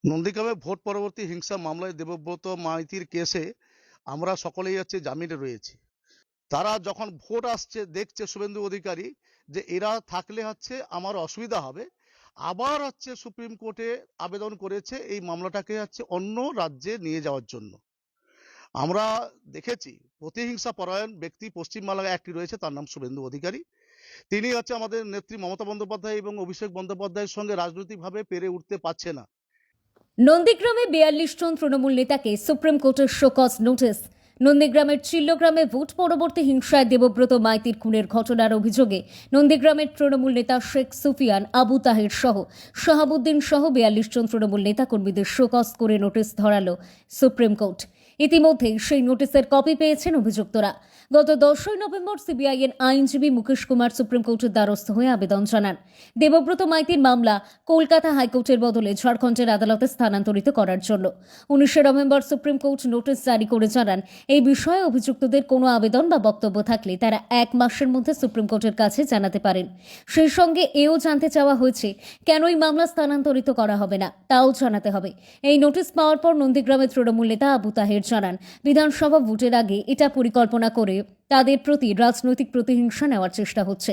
নন্দীগ্রামে ভোট পরবর্তী হিংসা মামলায় দেবব্রত মাইতির কেসে আমরা সকলেই জামিনে রয়েছি। তারা যখন ভোট আসছে দেখছে শুভেন্দু অধিকারী যে এরা থাকলে আমার অসুবিধা হবে, আবার সুপ্রিম কোর্টে আবেদন করেছে এই মামলাটাকে অন্য রাজ্যে নিয়ে যাওয়ার জন্য। আমরা দেখেছি প্রতিহিংসা পরায়ণ ব্যক্তি পশ্চিমবাংলায় একটি রয়েছে, তার নাম শুভেন্দু অধিকারী। তিনি আমাদের নেত্রী মমতা বন্দ্যোপাধ্যায় এবং অভিষেক বন্দ্যোপাধ্যায়ের সঙ্গে রাজনৈতিকভাবে পেরে উঠতে পারছে না। নন্দীগ্রামে ৪২ জন তৃণমূল নেতাকে সুপ্রিম কোর্টের শোকজ নোটিশ। নন্দীগ্রামের চিল্লগ্রামে ভোট পরবর্তী হিংসায় দেবব্রত মাইতির খুনের ঘটনার অভিযোগে নন্দীগ্রামের তৃণমূল নেতা শেখ সুফিয়ান, আবু তাহের সহ শাহাবুদ্দিন সহ ৪২ জন তৃণমূল নেতাকর্মীদের শোকজ করে নোটিশ ধরালো সুপ্রিম কোর্ট। ইতিমধ্যেই সেই নোটিশের কপি পেয়েছেন অভিযুক্তরা। গত 10ই নভেম্বর সিবিআইয়ের আইনজীবী মুকেশ কুমার সুপ্রিম কোর্টের দ্বারস্থ হয়ে আবেদন জানান দেবব্রত মাইতির মামলা কলকাতা হাইকোর্টের বদলে ঝাড়খণ্ডের আদালতে স্থানান্তরিত করার জন্য। 19 নভেম্বর সুপ্রিম কোর্ট নোটিশ জারি করে জানান এই বিষয়ে অভিযুক্তদের কোনো আবেদন বা বক্তব্য থাকলে তারা 1 মাসের মধ্যে সুপ্রিম কোর্টের কাছে জানাতে পারেন। সেই সঙ্গে এও জানতে চাওয়া হয়েছে কেন এই মামলা স্থানান্তরিত করা হবে না, তাও জানাতে হবে। এই নোটিশ পাওয়ার পর নন্দীগ্রামের তৃণমূল নেতা আবু তাহের জানান বিধানসভা ভোটের আগে এটা পরিকল্পনা করে তাদের প্রতি রাজনৈতিক প্রতিহিংসা নেওয়ার চেষ্টা হচ্ছে।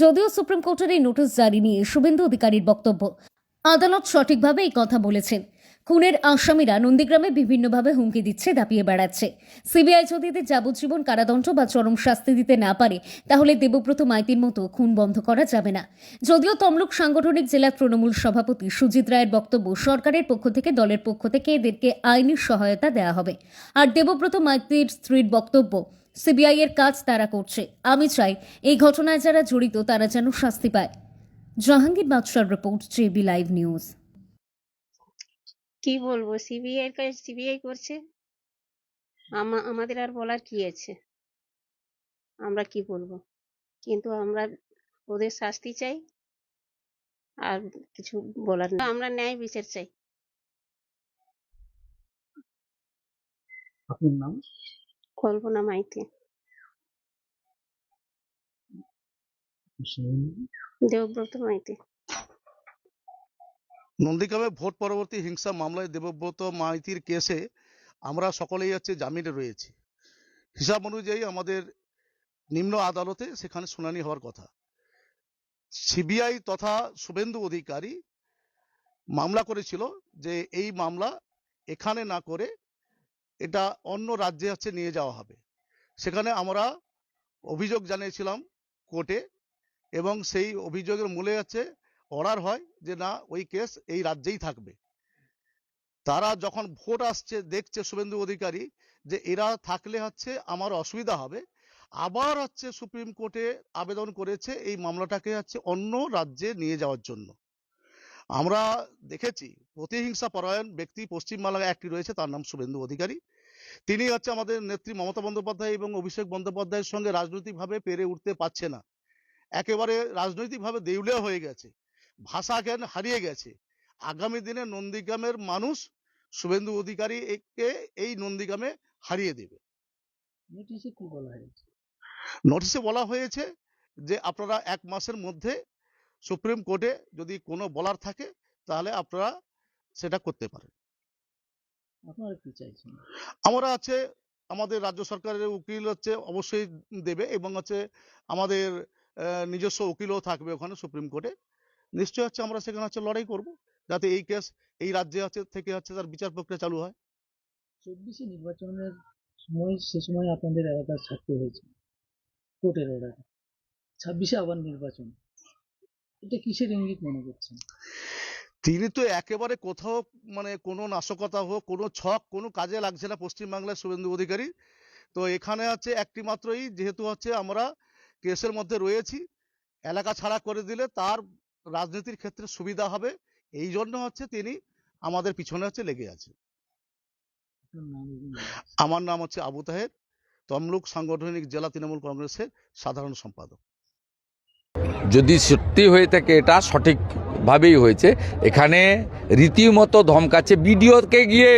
যদিও সুপ্রিম কোর্টের এই নোটিশ জারি নিয়ে শুভেন্দু অধিকারীর বক্তব্য, আদালত সঠিকভাবে এই কথা বলেছেন। খুনের আসামিরা নন্দীগ্রামে বিভিন্নভাবে হুমকি দিচ্ছে, দাপিয়ে বেড়াচ্ছে। সিবিআই যদি এদের যাবজ্জীবন কারাদণ্ড বা চরম শাস্তি দিতে না পারে তাহলে দেবব্রত মাইতির মতো খুন বন্ধ করা যাবে না। যদিও তমলুক সাংগঠনিক জেলা তৃণমূল সভাপতি সুজিত রায়ের বক্তব্য, সরকারের পক্ষ থেকে দলের পক্ষ থেকে এদেরকে আইনি সহায়তা দেওয়া হবে। আর দেবব্রত মাইতির স্ত্রীর বক্তব্য, সিবিআই এর কাজ তারা করছে, আমি চাই এই ঘটনায় যারা জড়িত তারা যেন শাস্তি পায়। জাহাঙ্গীর বাদশার রিপোর্ট, জেবি লাইভ নিউজ। কি বলবো, সিবিআই কাজ সিবিআই করছে, আমাদের আর বলার কি আছে? আমরা কি বলবো? কিন্তু আমরা ওদের শাস্তি চাই, আর কিছু বলার না। আমরা ন্যায় বিচার চাই। আপনার নাম? কল্পনা মাইতি, দেবব্রত মাইতি। নন্দীগ্রামে ভোট পরবর্তী হিংসা মামলায় দেবব্রত মাইতির কেসে আমরা সকলেই জামিনে রয়েছি। হিসাব অনুযায়ী আমাদের নিম্ন আদালতে সেখানে শুনানি হওয়ার কথা। সিবিআই তথা শুভেন্দু অধিকারী মামলা করেছিল যে এই মামলা এখানে না করে এটা অন্য রাজ্যে নিয়ে যাওয়া হবে। সেখানে আমরা অভিযোগ জানিয়েছিলাম কোর্টে, এবং সেই অভিযোগের মূলে অর্ডার হয় যে না, ওই কেস এই রাজ্যেই থাকবে। তারা যখন ভোট আসছে দেখছে শুভেন্দু অধিকারী যে এরা থাকলে আমার অসুবিধা হবে, আবার সুপ্রিম কোর্টে আবেদন করেছে এই মামলাটাকে অন্য রাজ্যে নিয়ে যাওয়ার জন্য। আমরা দেখেছি প্রতিহিংসা পরায়ণ ব্যক্তি পশ্চিমবাংলায় একটি রয়েছে, তার নাম শুভেন্দু অধিকারী। তিনি আমাদের নেত্রী মমতা বন্দ্যোপাধ্যায় এবং অভিষেক বন্দ্যোপাধ্যায়ের সঙ্গে রাজনৈতিকভাবে পেরে উঠতে পারছে না। একেবারে রাজনৈতিকভাবে দেউলিয়া হয়ে গেছে, ভাষা জ্ঞান হারিয়ে গেছে। আগামী দিনে নন্দীগ্রামের মানুষ শুভেন্দু অধিকারীকে এই নন্দীগ্রামে হারিয়ে দেবে। নোটিশে কি বলা হয়েছে? নোটিশে বলা হয়েছে যে আপনারা 1 মাসের মধ্যে সুপ্রিম কোর্টে যদি কোনো বলার থাকে তাহলে আপনারা সেটা করতে পারেন। আপনারা কি চাইছেন? আমরা আমাদের রাজ্য সরকারের উকিল অবশ্যই দেবে, এবং আমাদের নিজস্ব উকিলও থাকবে ওখানে সুপ্রিম কোর্টে। নিশ্চয়ই আমরা সেখানে লড়াই করব যাতে এই কেস এই রাজ্যে থেকে তার বিচার প্রক্রিয়া চালু হয়। 24 নির্বাচনের সময়, সে সময় আপনাদের এলাকার ছাড়তে হয়েছে কোর্টের অর্ডার। 26 আবার নির্বাচন, এটা কিসের ইঙ্গিত মনে করছেন? তিনি তো একেবারে কোথাও কোনো নাশকতা হোক, কোনো ছক, কোনো কাজে লাগছে না পশ্চিমবাংলার শুভেন্দু অধিকারী। তো এখানে একটি মাত্রই, যেহেতু আমরা কেসের মধ্যে রয়েছি, এলাকা ছাড়া করে দিলে তার রাজনীতির ক্ষেত্রে সুবিধা হবে, এই জন্য তিনি আমাদের পিছনে লেগে আছে। আমার নাম আবু তাহের, তমলুক সাংগঠনিক জেলা তৃণমূল কংগ্রেসের সাধারণ সম্পাদক। যদি সত্যি হয়ে থাকে এটা সঠিকভাবেই হয়েছে। এখানে রীতিমতো ধমকাচ্ছে। বিডিওকে গিয়ে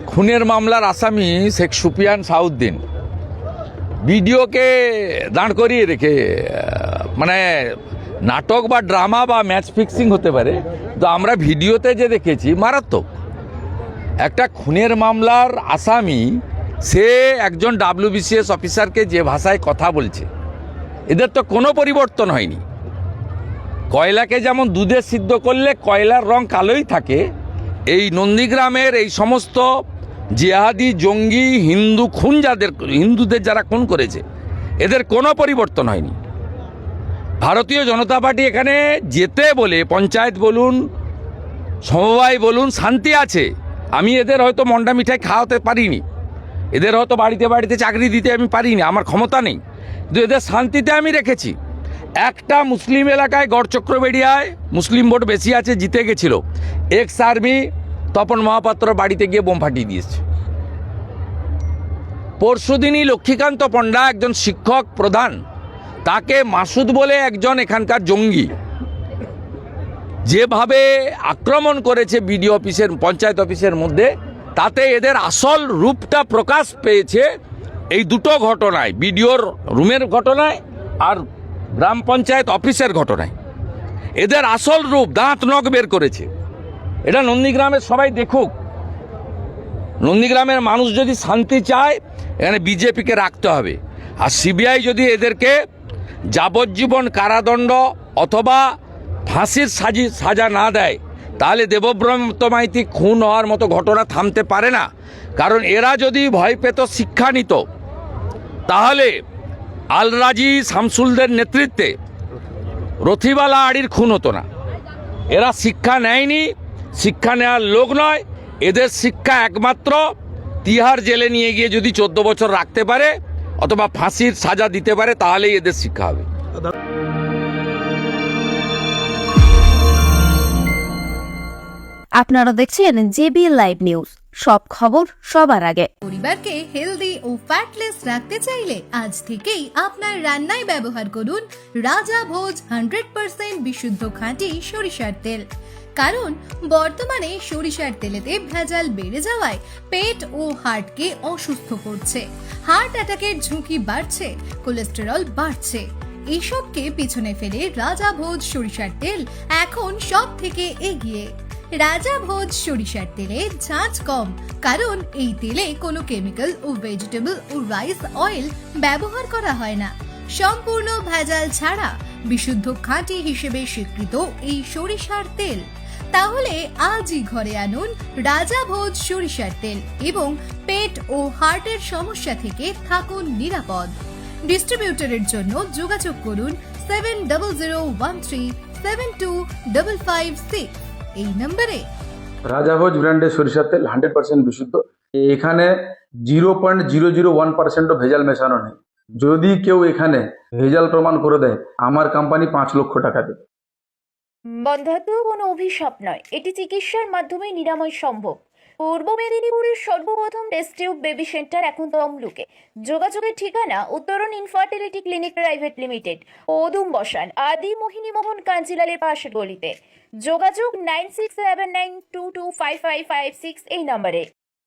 খুনের মামলার আসামি শেখ সুফিয়ান সাউদ্দিন বিডিওকে দাঁড় করিয়ে রেখে, নাটক বা ড্রামা বা ম্যাচ ফিক্সিং হতে পারে, তো আমরা ভিডিওতে যে দেখেছি মারাত্মক। একটা খুনের মামলার আসামি সে একজন WBCS অফিসারকে যে ভাষায় কথা বলছে, এদের তো কোনো পরিবর্তন হয়নি। কয়লাকে যেমন দুধে সিদ্ধ করলে কয়লার রং কালোই থাকে, এই নন্দীগ্রামের এই সমস্ত জিহাদি জঙ্গি হিন্দুদের যারা খুন করেছে এদের কোনো পরিবর্তন হয়নি। ভারতীয় জনতা পার্টি এখানে যেতে বলে, পঞ্চায়েত বলুন সমবায় বলুন, শান্তি আছে। আমি এদের হয়তো মন্ডা মিঠাই খাওয়াতে পারিনি, এদের হয়তো বাড়িতে বাড়িতে চাকরি দিতে আমি পারিনি, আমার ক্ষমতা নেই, কিন্তু এদের শান্তিতে আমি রেখেছি। একটা মুসলিম এলাকায় গড়চক্রবেড়িয়ায় মুসলিম ভোট বেশি আছে, জিতে গেছিল, এক্স আর্মি তপন মহাপাত্র বাড়িতে গিয়ে বোম ফাটিয়ে দিয়েছে। পরশুদিনই লক্ষ্মীকান্ত পণ্ডা একজন শিক্ষক প্রধান, তাকে মাসুদ বলে একজন এখানকার জঙ্গি যেভাবে আক্রমণ করেছে বিডিও অফিসের পঞ্চায়েত অফিসের মধ্যে, তাতে এদের আসল রূপটা প্রকাশ পেয়েছে এই দুটো ঘটনায়, বিডিওর রুমের ঘটনায় আর গ্রাম পঞ্চায়েত অফিসের ঘটনায়। এদের আসল রূপ দাঁত নখ বের করেছে। এটা নন্দীগ্রামের সবাই দেখুক। নন্দীগ্রামের মানুষ যদি শান্তি চায় এখানে বিজেপিকে রাখতে হবে, আর সিবিআই যদি এদেরকে যাবজ্জীবন কারাদণ্ড অথবা ফাঁসির সাজা না দেয় তাহলে দেবব্রত মাইতি খুন হওয়ার মতো ঘটনা থামতে পারে না। কারণ এরা যদি ভয় পেত, শিক্ষা নিত, তাহলে আলরাজি শামসুলদের নেতৃত্বে রথিবালা আড়ির খুন হতো না। এরা শিক্ষা নেয়নি, শিক্ষা নেওয়ার লোক নয়। এদের শিক্ষা একমাত্র তিহার জেলে নিয়ে গিয়ে যদি 14 বছর রাখতে পারে অথবা ফাঁসির সাজা দিতে পারে তাহলেই এদের শিক্ষা হবে। আপনারা দেখছেন জেবি লাইভ নিউজ, সব খবর সবার আগে। পরিবারকে হেলদি ও ফ্যাটলেস রাখতে চাইলে আজ থেকেই আপনার রান্নায় ব্যবহার করুন রাজা ভোজ 100% বিশুদ্ধ খাঁটি সরিষার তেল। কারণ বর্তমানে সরিষার তেলেতে ভেজাল বেড়ে যাওয়ায় পেট ও হার্টকে অসুস্থ করছে, হার্ট অ্যাটাকের ঝুঁকি বাড়ছে, কোলেস্টেরল বাড়ছে। এসবকে পিছনে ফেলে রাজা ভোজ সরিষার তেল এখন সব থেকে এগিয়ে। রাজা ভোজ সরিষার তেলে ঝাঁঝ কম, কারণ এই তেলে কোনো কেমিক্যাল ও ভেজিটেবল ও রাইস অয়েল ব্যবহার করা হয় না। সম্পূর্ণ ভেজাল ছাড়া বিশুদ্ধ খাঁটি হিসেবে স্বীকৃত এই সরিষার তেল। তাহলে আজই ঘরে আনুন রাজা ভোজ সরিষার তেল এবং পেট ও হার্টের সমস্যা থেকে থাকুন নিরাপদ। ডিস্ট্রিবিউটরের জন্য যোগাযোগ করুন 7013725556 এই নম্বরে। রাজাভোজ ব্র্যান্ডের সরিষার তেল 100% বিশুদ্ধ। এখানে 0.001% ভেজাল মেশানো নেই। যদি কেউ এখানে ভেজাল প্রমাণ করে দেয়, আমার কোম্পানি 5 লক্ষ টাকা দেবে। বন্ধ্যাত্ব কোনো অভিশাপ নয়, এটি চিকিৎসার মাধ্যমে নিরাময় সম্ভব। পূর্ব মেদিনীপুরের সর্বপ্রথম টেস্ট টিউব বেবি সেন্টার এখন তমলুকে। যোগাযোগের ঠিকানা উত্তরণ ইনফার্টিলিটি ক্লিনিক প্রাইভেট লিমিটেড, ওদুম বসান, আদি মোহিনী মোহন কাঞ্জিলালের পাশের গলিতে। যোগাযোগ 9679225556 এই নম্বরে।